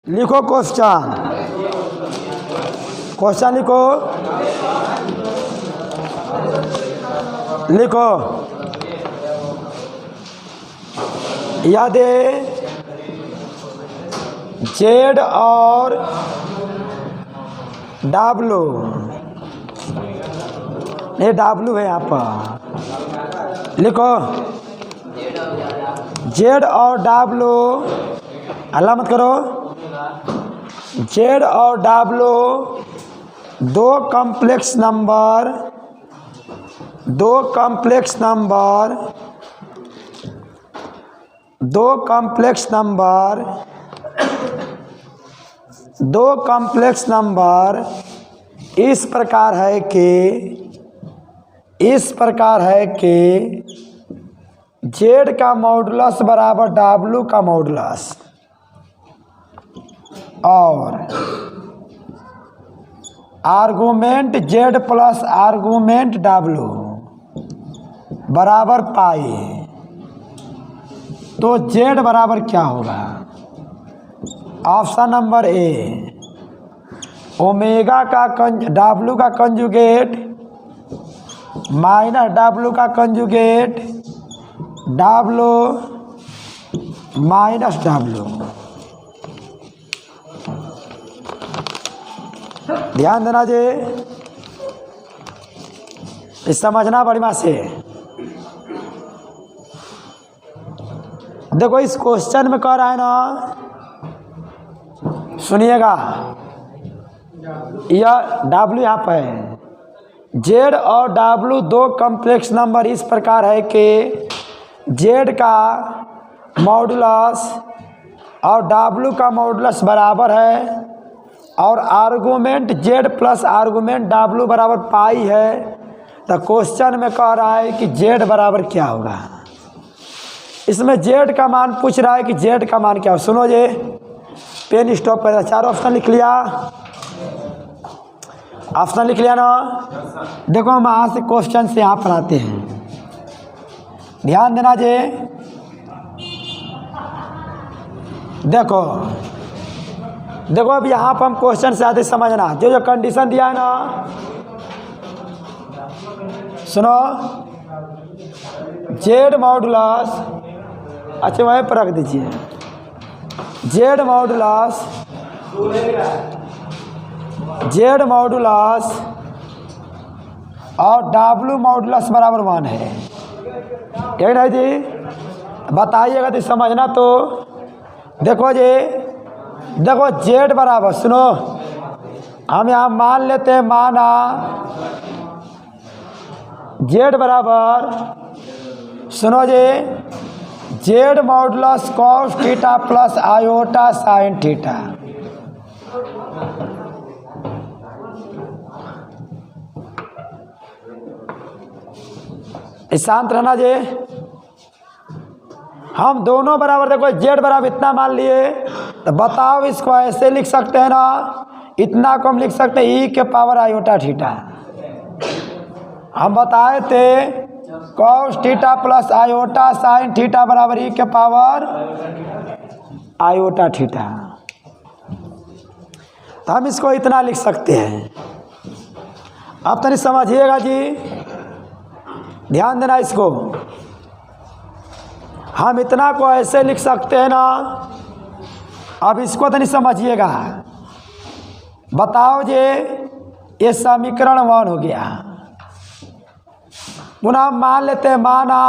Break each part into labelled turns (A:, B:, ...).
A: लिखो question, question लिखो, लिखो। यदि जेड और डब्लू, ये डब्लू है यहाँ पर, लिखो जेड और डब्लू, हल्ला मत करो। जेड और डब्लू दो कॉम्प्लेक्स नंबर, दो कॉम्प्लेक्स नंबर, दो कॉम्प्लेक्स नंबर, दो कॉम्प्लेक्स नंबर इस प्रकार है कि, इस प्रकार है कि जेड का मॉडुलस बराबर डब्लू का मॉडुलस और argument Z plus argument W बराबर पाई, तो जेड बराबर क्या होगा? ऑप्शन नंबर ए, ओमेगा का डब्लू का कंजुगेट माइनस डब्लू का कंजुगेट डब्लू माइनस डब्लू। ध्यान देना जी, इस समझना बड़ी बात से। देखो इस क्वेश्चन में कह रहा है ना, सुनिएगा, यह डब्लू यहाँ पर है। जेड और डब्लू दो कॉम्प्लेक्स नंबर इस प्रकार है कि जेड का मॉडुलस और डब्लू का मॉडुलस बराबर है और argument Z plus argument W बराबर पाई है। तो क्वेश्चन में कह रहा है कि जेड बराबर क्या होगा। इसमें जेड का मान पूछ रहा है कि जेड का मान क्या हो। सुनो जी, पेन स्टॉप कर, चार ऑप्शन लिख लिया, ऑप्शन लिख लिया ना। देखो हम यहाँ से क्वेश्चन से यहाँ पर आते हैं, ध्यान देना जी। देखो देखो अब यहाँ पर हम क्वेश्चन से आते, समझना जो जो कंडीशन दिया है ना, सुनो। जेड मॉडुलस, अच्छा वहीं पर रख दीजिए, जेड मॉडुलस, जेड मॉडुलस और डब्लू मॉडुलस बराबर 1 है, यही नहीं जी? बताइएगा तो समझना। तो देखो जी, देखो जेड बराबर, सुनो हम यहाँ मान लेते हैं, माना जेड बराबर, सुनो जी, z modulus cos theta plus iota sine theta. शांत रहना जी। हम दोनों बराबर, देखो जेड बराबर इतना मान लिए, तो बताओ इसको ऐसे लिख सकते हैं ना, इतना कम लिख सकते हैं, ई के पावर आयोटा थीटा। हम बताए थे cos theta plus iota sine theta बराबर ई के पावर आयोटा थीटा। तो हम इसको इतना लिख सकते हैं। अब तनी समझिएगा जी, ध्यान देना इसको। हम इतना को ऐसे लिख सकते हैं ना, अब इसको तनी समझिएगा। बताओ जी, ये समीकरण 1 हो गया। पुनः हम मान लेते हैं, माना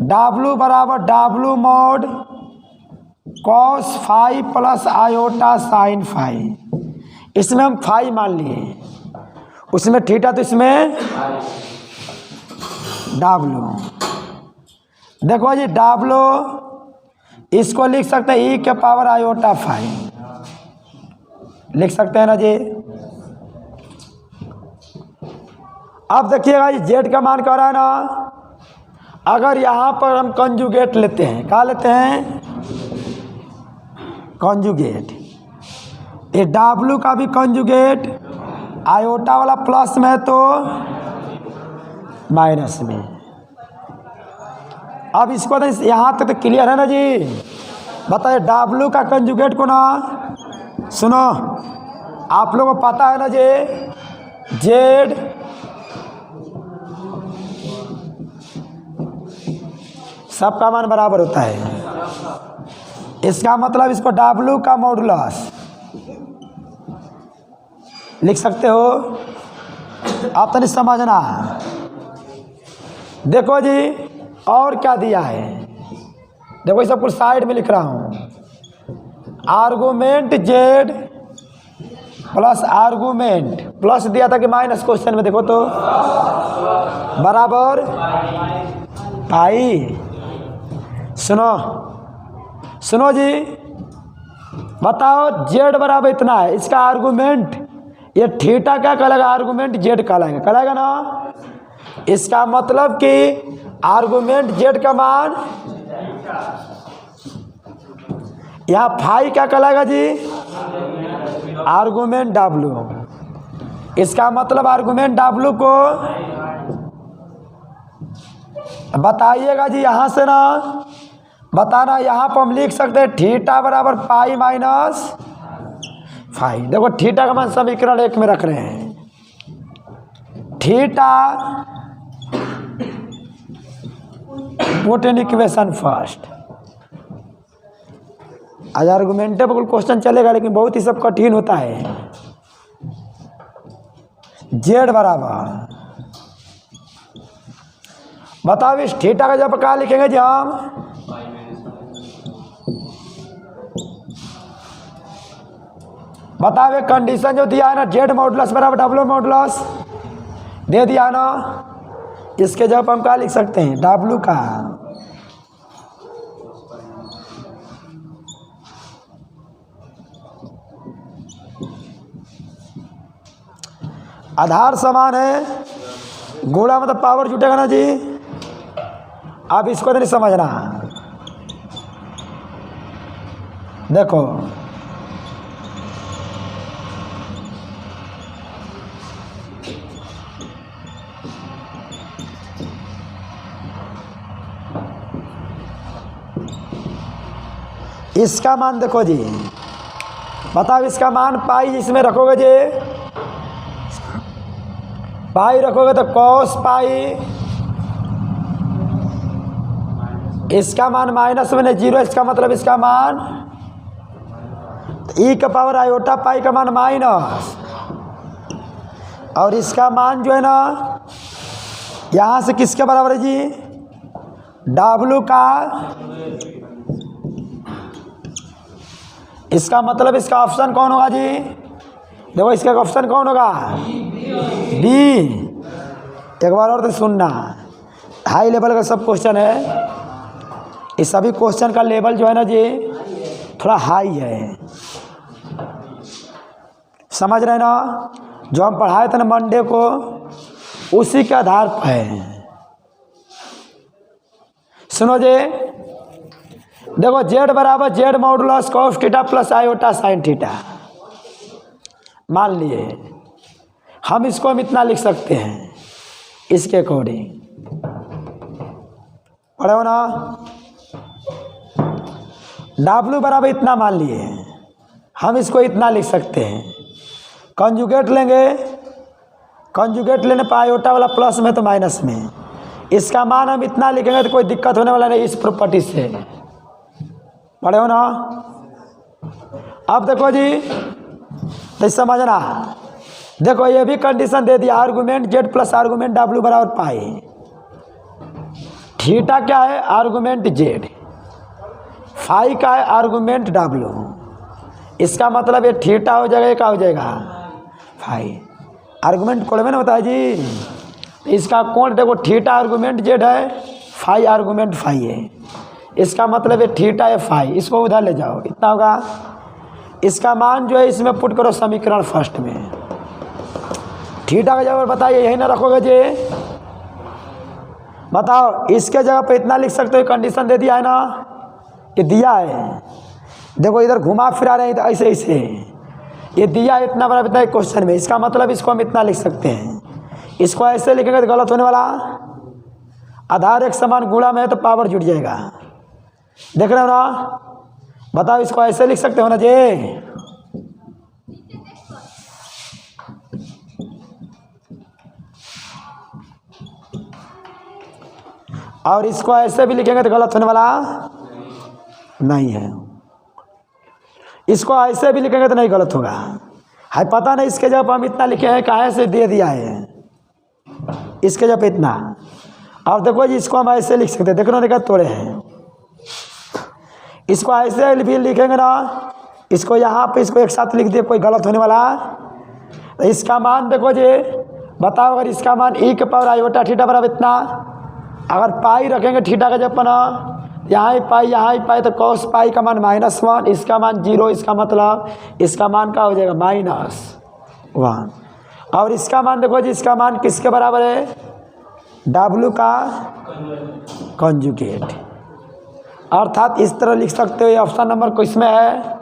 A: डब्लू बराबर डब्लू mod cos phi plus iota sine phi. इसमें हम फाई मान लिए, उसमें थीटा, तो इसमें डब्लू। देखो जी डब्लू, इसको लिख सकते हैं ई के पावर आयोटा फाई, लिख सकते हैं ना जी। अब देखिएगा, जेड का मान कह रहा है ना, अगर यहाँ पर हम कंजुगेट लेते हैं, क्या लेते हैं? कंजुगेट। ये डब्लू का भी कंजुगेट, आयोटा वाला प्लस में है तो माइनस में। अब इसको तो यहाँ तक तो क्लियर है ना जी। बताइए W का कंजुगेट को ना, सुनो आप लोगों को पता है ना जे जेड सबका मान बराबर होता है। इसका मतलब इसको W का मॉडुलस लिख सकते हो। आप तो नहीं समझना। देखो जी और क्या दिया है, देखो ये सब कुछ साइड में लिख रहा हूँ। Argument Z plus argument plus दिया था कि माइनस, क्वेश्चन में देखो तो बराबर पाई। सुनो जी, बताओ जेड बराबर इतना है, इसका आर्गूमेंट ये थीटा क्या कहलाएगा, आर्गूमेंट जेड कहलाएगा ना। इसका मतलब कि आर्गूमेंट जेड का मान यहाँ फाई क्या कहलाएगा जी, आर्गूमेंट W। इसका मतलब आर्गूमेंट W को बताइएगा जी, यहाँ से ना बताना। यहाँ पर हम लिख सकते हैं थीटा बराबर पाई माइनस फाई। देखो थीटा का मान समीकरण 1 में रख रहे हैं। Theta put in equation first. आज आर्गुमेंटेबल क्वेश्चन चलेगा, लेकिन बहुत ही सब कठिन होता है। जेड बराबर बताओ इस थीटा का जब क्या लिखेंगे जी हम, बताओ एक कंडीशन जो दिया है ना, जेड मॉडुलस बराबर W मॉडुलस दे दिया ना। इसके जब हम क्या लिख सकते हैं, W का आधार समान है, गुणा मतलब पावर जुटेगा ना जी। आप इसको तो नहीं समझना। देखो इसका मान देखो जी, बताओ इसका मान पाई इसमें रखोगे जी, पाई रखोगे तो कॉस पाई, इसका मान माइनस में 0, इसका मतलब इसका मान ई का पावर आयोटा पाई का मान माइनस, और इसका मान जो है ना यहाँ से किसके बराबर है जी, W का। इसका मतलब इसका ऑप्शन कौन होगा जी, देखो इसका ऑप्शन कौन होगा, बी। एक बार और तो सुनना, हाई लेवल का सब क्वेश्चन है। इस सभी क्वेश्चन का लेवल जो है ना जी थोड़ा हाई है, समझ रहे ना। जो हम पढ़ाए थे ना मंडे को, उसी के आधार पर है। सुनो जी, देखो जेड बराबर Z modulus cos theta plus iota sine theta मान लिए। हम इसको हम इतना लिख सकते हैं इसके अकॉर्डिंग, पढ़े हो ना। W बराबर इतना मान लिए, हम इसको इतना लिख सकते हैं। कंजुगेट लेंगे, कंजुगेट लेने पर आयोटा वाला प्लस में तो माइनस में, इसका मान हम इतना लिखेंगे तो कोई दिक्कत होने वाला नहीं इस प्रॉपर्टी से, पढ़े हो ना। अब देखो जी तो समझना, देखो ये भी कंडीशन दे दिया, argument Z plus argument W बराबर पाई। थीटा क्या है, आर्गुमेंट जेड, फाई का है आर्गुमेंट W। इसका मतलब ये थीटा हो जाएगा, क्या हो जाएगा, फाई। आर्गुमेंट कोण में ना होता है जी, इसका कोण देखो थीटा आर्गुमेंट जेड है, फाई आर्गुमेंट फाई है। इसका मतलब ये थीटा है फाई, इसको उधर ले जाओ, इतना होगा। इसका मान जो है इसमें पुट करो समीकरण फर्स्ट में। थीटा का जगह बताइए यही ना रखोगे जी, बताओ इसके जगह पे इतना लिख सकते हो, कंडीशन दे दिया है ना, ये दिया है। देखो इधर घुमा फिरा रहे हैं तो ऐसे ऐसे, ये दिया है इतना बड़ा बताइए क्वेश्चन में। इसका मतलब इसको हम इतना लिख सकते हैं, इसको ऐसे लिखेंगे तो गलत होने वाला। आधार एक समान गुणा में है तो पावर जुट जाएगा, देख रहे हो ना। बताओ इसको ऐसे लिख सकते हो ना जी? और इसको ऐसे भी लिखेंगे तो गलत होने वाला नहीं है। इसको ऐसे भी लिखेंगे तो नहीं गलत होगा। है पता नहीं इसके जब हम इतना लिखे हैं कहाँ से दे दिया है इसके जब इतना। और देखो जी इसको हम ऐसे लिख सकते हैं, देखो देखा तोड़े हैं। इसको ऐसे भी लिखेंगे ना, इसको यहाँ पे इसको एक साथ लिख दिए, कोई गलत होने वाला। तो इसका मान देखो जी, बताओ अगर इसका मान ई के पावर आयोटा थीटा बराबर इतना, अगर पाई रखेंगे थीटा का जब बना यहाँ ही पाई तो कॉस पाई का मान -1, इसका मान 0, इसका मतलब इसका मान क्या हो जाएगा -1। और इसका मान देखो जी, इसका मान किसके बराबर है? W का कॉन्जुगेट। अर्थात इस तरह लिख सकते हो। ये ऑप्शन नंबर किसमें है?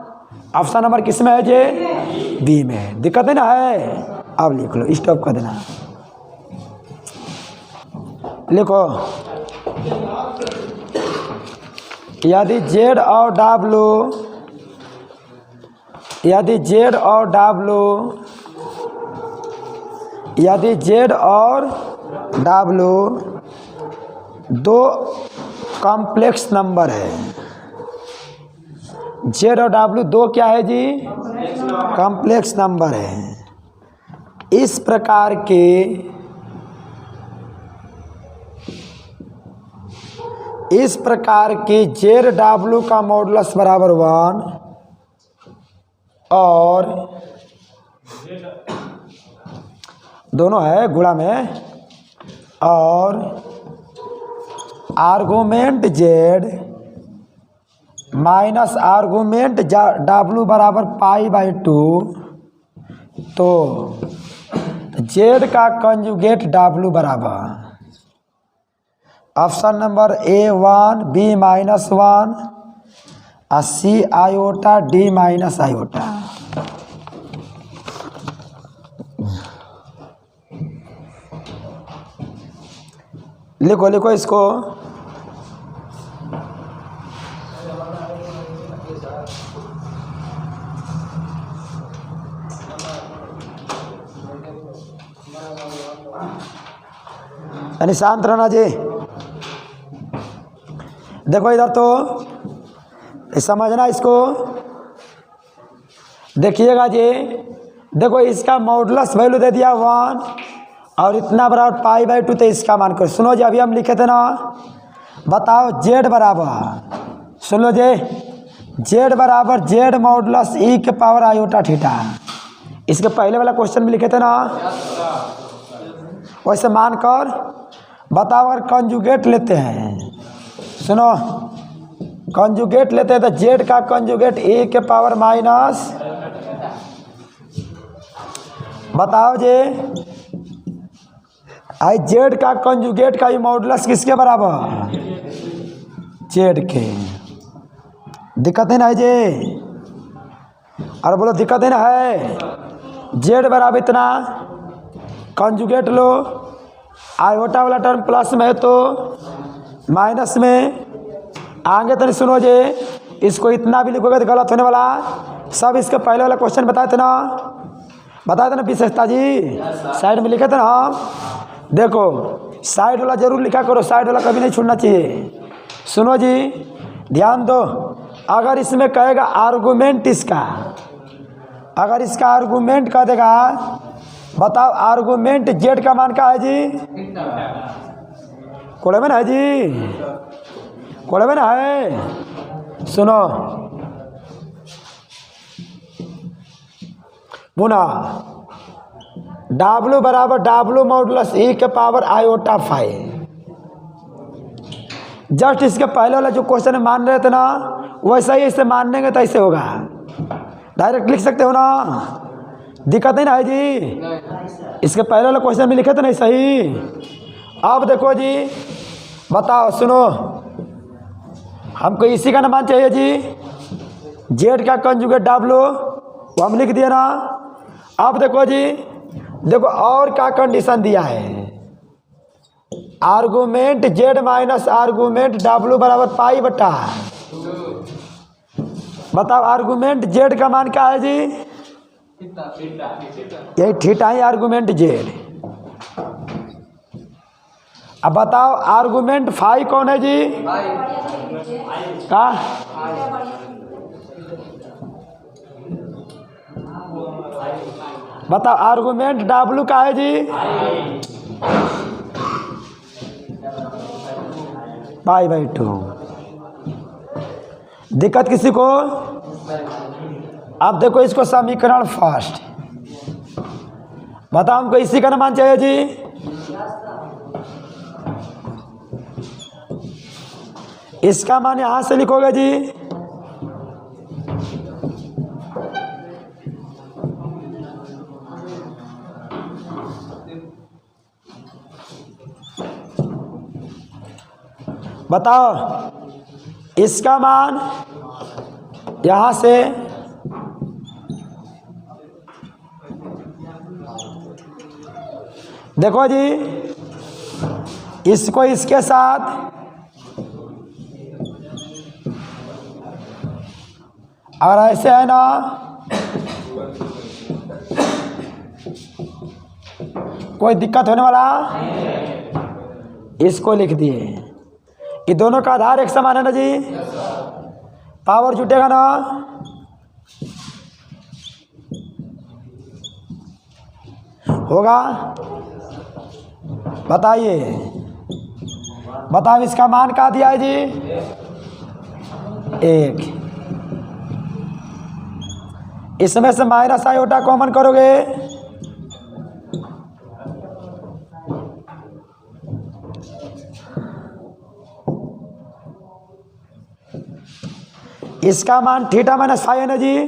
A: ऑप्शन नंबर किसमें है जी? बी में। दिक्कत है ना है? अब लिख लो, स्टॉप कर देना। लिखो, यदि Z और W दो कॉम्प्लेक्स नंबर है। Z और W दो क्या है जी? कॉम्प्लेक्स नंबर है। इस प्रकार के ZW का मॉडुलस बराबर 1 और दोनों है गुणा में, और argument Z minus argument W बराबर π/2, तो Z का कंजुगेट W बराबर ऑप्शन नंबर A1 B-1 और C आयोटा D- आयोटा। लिखो लिखो इसको। यानी शांत रहना जी। देखो इधर तो समझना इसको, देखिएगा जी। देखो इसका मॉडुलस वैल्यू दे दिया 1 और इतना बराबर π/2, तो इसका मान करो। सुनो जी, अभी हम लिखे थे ना, बताओ Z बराबर, सुन लो जी, Z बराबर Z मॉडुलस E के पावर आयोटा थीटा। इसके पहले वाला क्वेश्चन में लिखे थे ना, वैसे मान कर बताओ। अगर कंजुगेट लेते हैं, सुनो, कंजुगेट लेते हैं तो Z का कंजुगेट E के पावर माइनस, बताओ जी, आई Z का कंजुगेट का ये मॉडुलस किसके बराबर? Z के। दिक्कत है ना जी? और बोलो दिक्कत है ना है? Z बराबर इतना, कंजुगेट लो, आयोटा वाला टर्म प्लस में है तो माइनस में आगे। तो सुनो जी, इसको इतना भी लिखोगे तो गलत होने वाला। सब इसके पहले वाला क्वेश्चन बताए थे ना विशेषता जी, साइड में लिखे थे ना हम। देखो साइड वाला जरूर लिखा करो, साइड वाला कभी नहीं छोड़ना चाहिए। सुनो जी, ध्यान दो। अगर इसमें कहेगा आर्गुमेंट इसका, अगर इसका आर्गुमेंट कह देगा, बताओ आर्गुमेंट Z का मान क्या है जी? कोड़े में ना है जी, कोड़े में ना है। सुनो पुनः, W बराबर W मॉडुलस E के पावर आयोटा 5। जस्ट इसके पहले वाला जो क्वेश्चन मान रहे थे ना, वैसा ही इसे मानेंगे तो ऐसे होगा। डायरेक्ट लिख सकते हो ना, दिक्कत नहीं ना है जी। इसके पहले वाला क्वेश्चन में लिखे थे नहीं सही। अब देखो जी, बताओ, सुनो, हमको इसी का मान चाहिए जी। Z का कंजुगेट W वो हम लिख दिए ना। अब देखो जी, देखो और क्या कंडीशन दिया है। Argument Z minus argument W बराबर π/2। बताओ आर्गुमेंट जेड का मान क्या है जी? यही थीटा ही आर्गुमेंट जेड। अब बताओ आर्गुमेंट फाई कौन है जी? का बताओ आर्गुमेंट डब्लू का है जी? π/2। दिक्कत किसी को? अब देखो इसको समीकरण फर्स्ट बताओ, हमको इसी का मान चाहिए जी। इसका मान यहां से लिखोगे जी। बताओ इसका मान यहां से देखो जी, इसको इसके साथ और ऐसे है ना, कोई दिक्कत होने वाला? इसको लिख दिए कि दोनों का आधार एक समान है ना जी, पावर जुटेगा ना। होगा? बताइए, बताओ इसका मान क्या दिया है जी? 1। इसमें से माइनस आयोटा कॉमन करोगे, इसका मान थीटा माइनस फाइव है ना जी।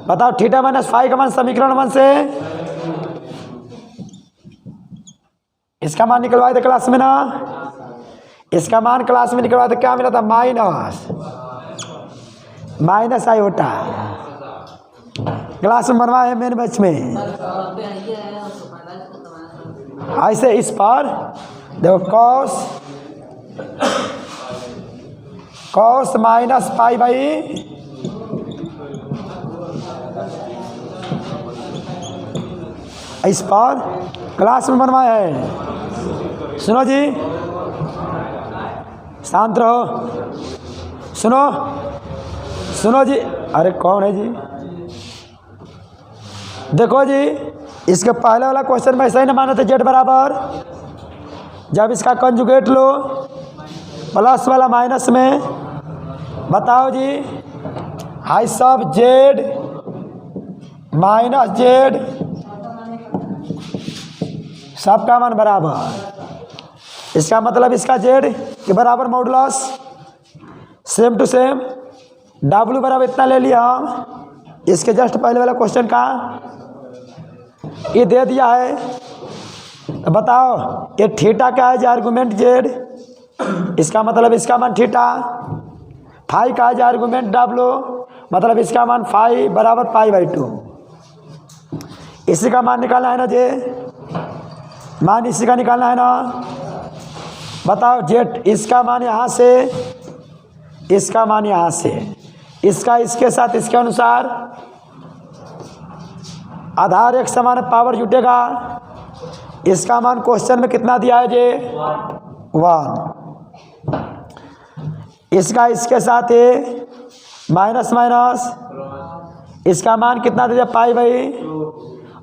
A: बताओ थीटा माइनस फाइव का मान समीकरण 1 से इसका मान निकलवाए थे क्लास में ना। इसका मान क्लास में निकलवाए थे, क्या मिला था? Minus iota. क्लास में बनवाए है मेन बैच में। ऐसे इस पर देखो कॉस माइनस π/, इस पर क्लास में बनवाया है। सुनो जी, शांत रहो, सुनो जी। अरे कौन है जी? देखो जी, इसके पहले वाला क्वेश्चन में ऐसा ही ना माना था, जेड बराबर, जब इसका कंजुगेट लो प्लस वाला माइनस में, बताओ जी हाई सब जेड माइनस जेड सबका मान बराबर। इसका मतलब इसका जेड के बराबर मॉडुलस सेम टू सेम डब्ल्यू बराबर इतना ले लिया हम। इसके जस्ट पहले वाला क्वेश्चन का ये दे दिया है। तो बताओ ये थीटा क्या है? जो आर्गुमेंट जेड, इसका मतलब इसका मान थीटा। फाई का है? जो आर्गुमेंट डब्ल्यू, मतलब इसका मान फाई बराबर π/2। इसी का मान निकालना है ना जे, मान इसी का निकालना है ना। बताओ जेड, इसका मान यहाँ से, इसका मान यहाँ से, इसका इसके साथ इसके अनुसार आधार एक समान पावर जुटेगा। इसका मान क्वेश्चन में कितना दिया है जे? 1। इसका इसके साथ ए माइनस माइनस, इसका मान कितना दे दिया? π/,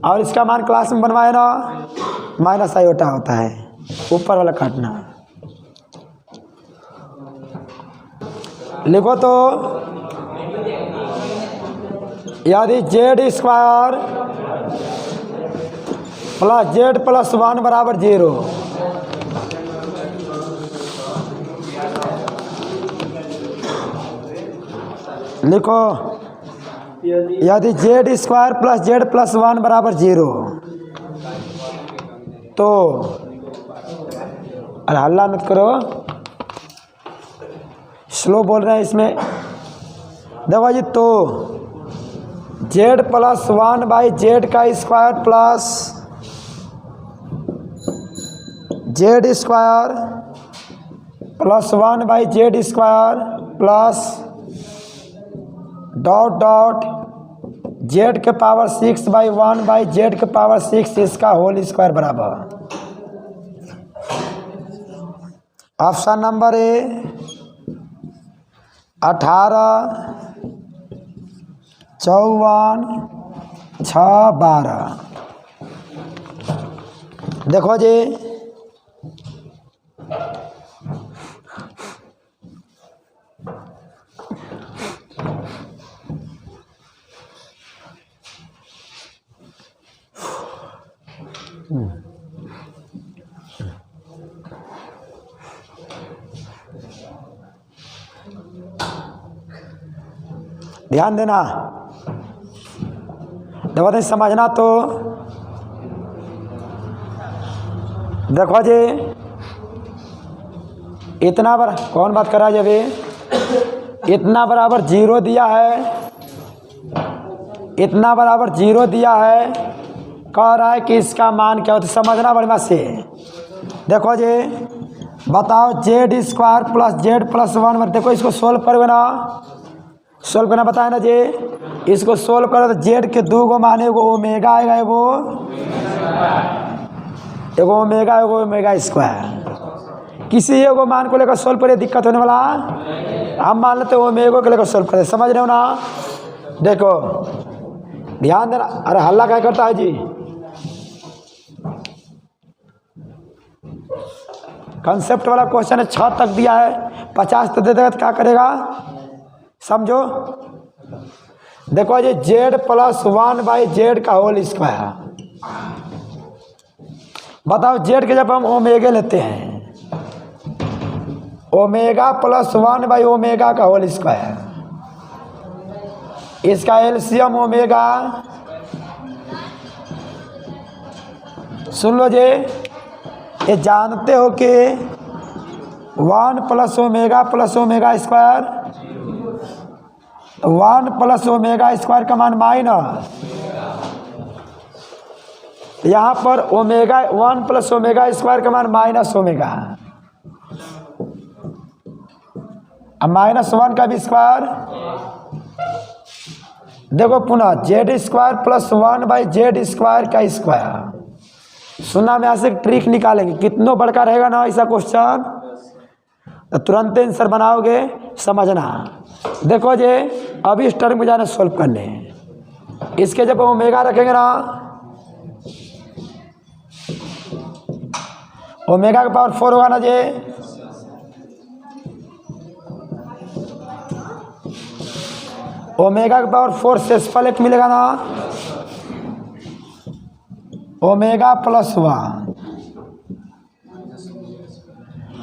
A: और इसका मान क्लास में बनवाए ना माइनस आयोटा होता है, ऊपर वाला काटना। लिखो तो यदि Z square plus Z plus 1 बराबर 0, लिखो यदि Z square plus Z plus 1 बराबर 0, तो अरे हल्ला मत करो, स्लो बोल रहे हैं इसमें। देखो जी, तो जेड प्लस 1/जेड का square plus z square plus 1/जेड square plus dot dot z के पावर 6/1/z के पावर 6 इसका होल स्क्वायर बराबर। Option number A 18, 54, 6, 12। देखो जी, ध्यान देना, देखो नहीं समझना तो देखो जी, इतना बार कौन बात कर रहा है जब ये इतना बराबर 0 दिया है, इतना बराबर 0 दिया है, कह रहा है कि इसका मान क्या होता है, समझना बढ़िया से। देखो जी, बताओ Z square plus Z plus 1, देखो इसको सोल्व करोगे ना, सोल्व करना बताया ना जी, इसको सोल्व करो तो जेड के 2 मान, एगो ओमेगा आएगा, एगो ओमेगा, एगो ओमेगा स्क्वायर। किसी एगो मान को लेकर सोल्व करिए, दिक्कत होने वाला, हम मान लेते ओमेगा को लेकर सोल्व करें, समझ रहे हो ना। देखो ध्यान देना, अरे हल्ला क्या करता है जी, कंसेप्ट वाला क्वेश्चन है, 6 तक दिया है, 50 तो दे देगा तो क्या करेगा, समझो। देखो जी, जेड प्लस 1/z का होल स्क्वायर। बताओ जेड के जब हम ओमेगा लेते हैं, ओमेगा प्लस 1/ओमेगा का होल स्क्वायर, इसका एलसीएम ओमेगा, सुन लो जी, ये जानते हो कि 1 plus omega square, 1 plus omega square का मान माइनस, यहाँ पर ओमेगा 1 प्लस ओमेगा स्क्वायर का मान माइनस ओमेगा, अब -1 का भी स्क्वायर। देखो पुनः Z square plus 1/z square का स्क्वायर। सुनना में ऐसे ट्रिक निकालेंगे, कितनों बड़का रहेगा ना ऐसा क्वेश्चन तो तुरंत आंसर बनाओगे, समझना। देखो जी, अभी इस टर्म में जाना सोल्व करने, इसके जब ओमेगा रखेंगे ना, ओमेगा का पावर 4 होगा ना जी, ओमेगा का पावर 4 से एक मिलेगा ना, ओमेगा प्लस 1।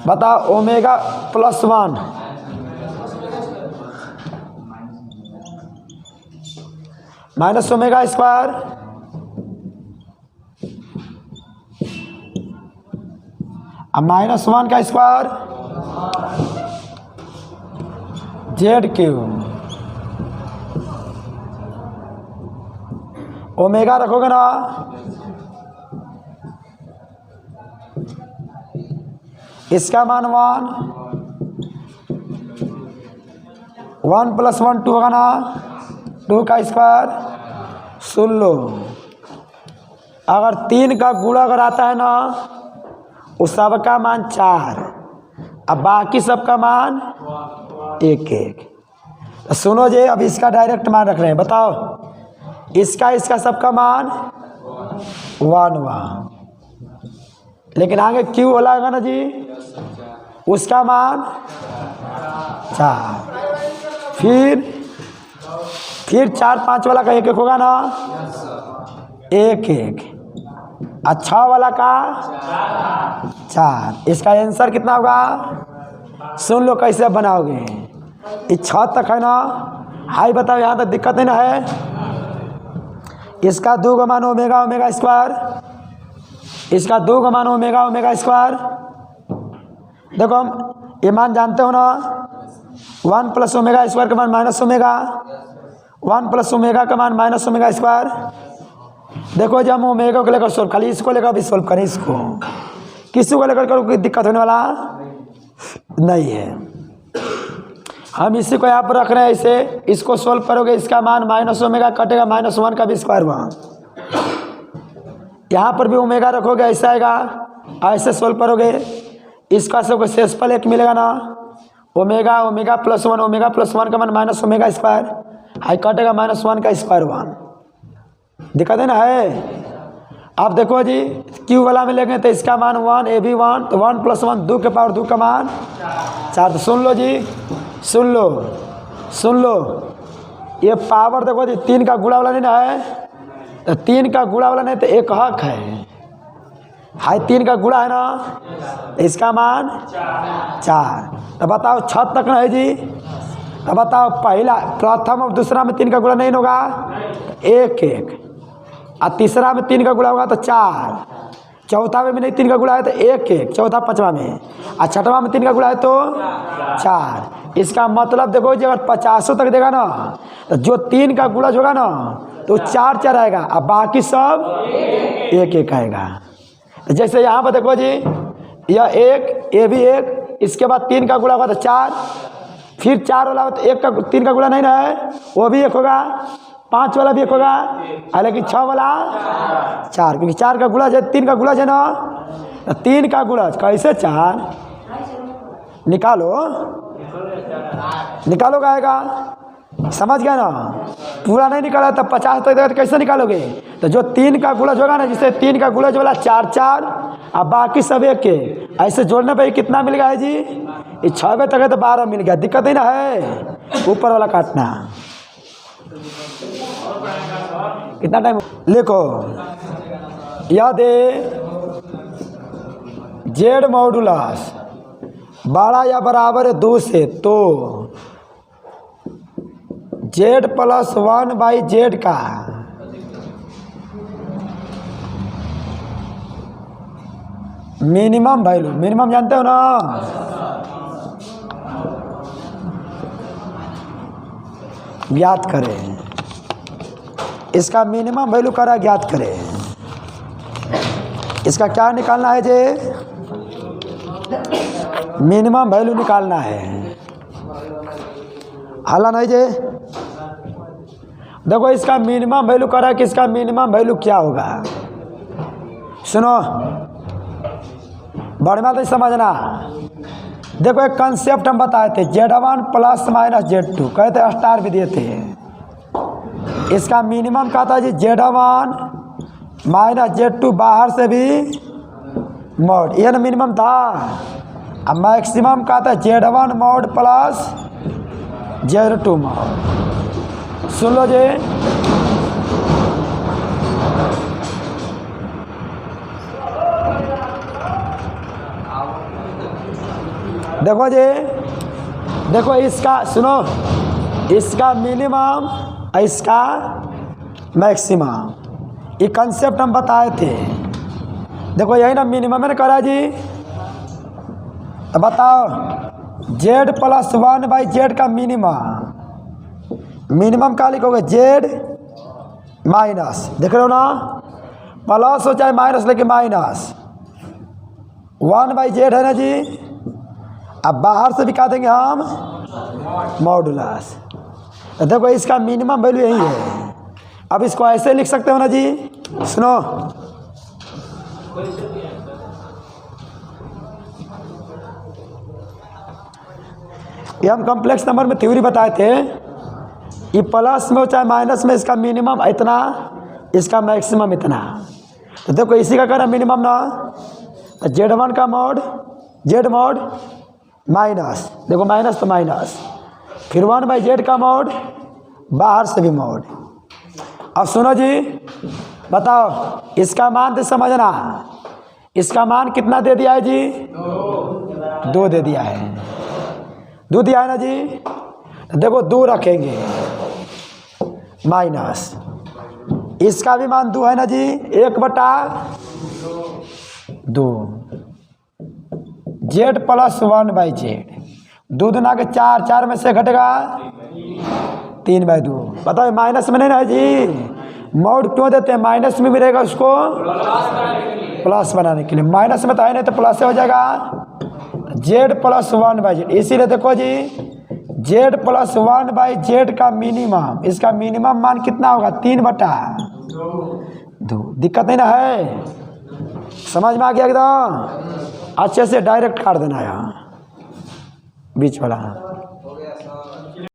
A: बताओ omega plus 1 minus omega square, अब -1 का स्क्वायर जेड क्यूब, ओमेगा रखोगे ना, इसका मान 1 प्लस 1 2 होगा ना, 2 का स्क्वायर। सुन लो, अगर 3 का गुणा अगर आता है ना, उस सबका मान 4, अब बाकी सबका मान 1 तो सुनो जी, अब इसका डायरेक्ट मान रख रहे हैं, बताओ इसका सबका मान 1, लेकिन आगे क्यों हो लाएगा ना जी, उसका मान 4, फिर 4 5 वाला का 1 होगा ना, 1 अच्छा वाला का 4। इसका आंसर कितना होगा, सुन लो कैसे बनाओगे, इस 6 तक है ना, हाई बताओ, यहाँ तक दिक्कत नहीं ना है। इसका 2 का मान ओमेगा स्क्वायर, इसका 2 का मान ओमेगा स्क्वायर। देखो हम ये मान जानते हो ना, 1 प्लस ओमेगा स्क्वायर का मान माइनस ओमेगा, 1 प्लस ओमेगा का मान माइनस ओमेगा स्क्वायर। देखो जब हम ओमेगा को लेकर सोल्व, खाली इसको लेकर अभी सोल्व करें, इसको किसी को लेकर कोई दिक्कत होने वाला नहीं है। हम इसी को यहाँ पर रख रहे हैं ऐसे, इसको सोल्व करोगे इसका मान माइनस ओमेगा कटेगा -1 का भी स्क्वायर वहाँ, यहाँ पर भी ओमेगा रखोगे ऐसा आएगा, ऐसे सोल्व करोगे इसका सबको शेषफल 1 मिलेगा ना, omega omega plus 1 omega plus 1 का मान माइनस ओमेगा स्क्वायर, हाई कटेगा -1 का स्क्वायर 1, दिक्कत है ना है। आप देखो जी क्यू वाला में लेंगे तो इसका मान 1 ए भी 1 तो 1 + 1 2 के पावर 2 का मान 4। तो सुन लो जी, सुन लो ये पावर देखो जी 3 का गुणा वाला नहीं ना है, तो 3 का गुणा वाला नहीं तो एक हक है, हाई 3 का गुणा है ना, तो इसका मान 4। तो बताओ 6 तक ना है जी, तो बताओ पहला प्रथम और दूसरा में 3 का गुणा नहीं होगा, 1 1, और तीसरा में 3 का गुणा होगा तो 4, चौथा में भी नहीं 3 का गुणा है तो 1 1, चौथा पाँचवा में, और छठवां में 3 का गुणा है तो 4। इसका मतलब देखो जी अगर 50 तक देगा ना तो जो 3 का गुणा होगा ना तो 4 4 आएगा, और बाकी सब 1 1 आएगा। तो जैसे यहाँ पर देखो जी यह 1 ये भी 1, इसके बाद 3 का गुणा होगा तो 4, फिर 4 वाला तो 1 का 3 का गुणा नहीं ना है वो भी 1 होगा, 5 वाला भी 1 होगा, लेकिन 6 वाला 4, क्योंकि 4 का गुणा है 3 का गुणा है ना, तो 3 का गुणा कैसे 4 निकालो आएगा, समझ गया ना। पूरा नहीं निकाला तब 50 तक देगा तो कैसे निकालोगे, तो जो 3 का गुणज होगा ना, जिससे 3 का गुणज वाला 4 4 और बाकी सब 1 1, ऐसे जोड़ने पे कितना मिल गया है जी, ये 6 तक है तो 12 मिल गया, दिक्कत नहीं ना है, ऊपर वाला काटना। कितना टाइम लिखो, याद है जेड मॉडुलस बड़ा या बराबर है 2 से, तो जेड प्लस 1/z का मिनिमम वैल्यू, मिनिमम जानते हो ना, ज्ञात करें, इसका मिनिमम वैल्यू करा ज्ञात करें। इसका क्या निकालना है जे, मिनिमम वैल्यू निकालना है, हला नहीं जे। देखो इसका मिनिमम वैल्यू करा कि इसका मिनिमम वैल्यू क्या होगा, सुनो बड़ी बात नहीं समझना। देखो एक कंसेप्ट हम बताए थे, Z1 ± Z2 कहते स्टार भी दिए थे, इसका मिनिमम क्या था जी, Z1 - Z2 बाहर से भी मोड, यह ना मिनिमम था। अब मैक्सिमम क्या था, Z1 mod plus Z2 mod. सुन लो जी, देखो जी, देखो इसका सुनो, इसका मिनिमम इसका मैक्सिमम, ये कंसेप्ट हम बताए थे। देखो यही ना मिनिमम मैंने करा जी, तो बताओ Z + 1/z का मिनिमम, मिनिमम क्या लिखोगे, Z माइनस, देख रहे हो ना, प्लस हो चाहे माइनस, लेकिन माइनस 1/z है ना जी। अब बाहर से भी क्या देंगे हम, मॉडुलस। तो देखो इसका मिनिमम वैल्यू यही है। अब इसको ऐसे लिख सकते हो ना जी, सुनो, ये हम कॉम्प्लेक्स नंबर में थ्योरी बताए थे, ये प्लस में हो चाहे माइनस में, इसका मिनिमम इतना, इसका मैक्सिमम इतना। तो देखो इसी का करा मिनिमम ना, तो Z1 का मोड, Z मोड माइनस, देखो माइनस तो माइनस, फिर 1/z का मोड, बाहर से भी मोड। अब सुनो जी, बताओ इसका मान तो समझना, इसका मान कितना दे दिया है जी, 2 दे दिया है, 2 दिया है ना जी। देखो 2 रखेंगे माइनस, इसका भी मान 2 है ना जी, 1/2, Z + 1/z, 2 दूना के 4, 4 में से घटेगा 3/2। बताओ माइनस में नहीं ना जी, मोड क्यों देते हैं, माइनस में भी रहेगा, उसको प्लस बनाने के लिए, माइनस में तो है नहीं तो प्लस से हो जाएगा, Z + 1/z। इसीलिए देखो जी जेड प्लस 1/z का मिनिमम, इसका मिनिमम मान कितना होगा 3/2। दिक्कत नहीं ना है, समझ में आ गया एकदम। अच्छे से डायरेक्ट काट देना यहाँ बीच वाला।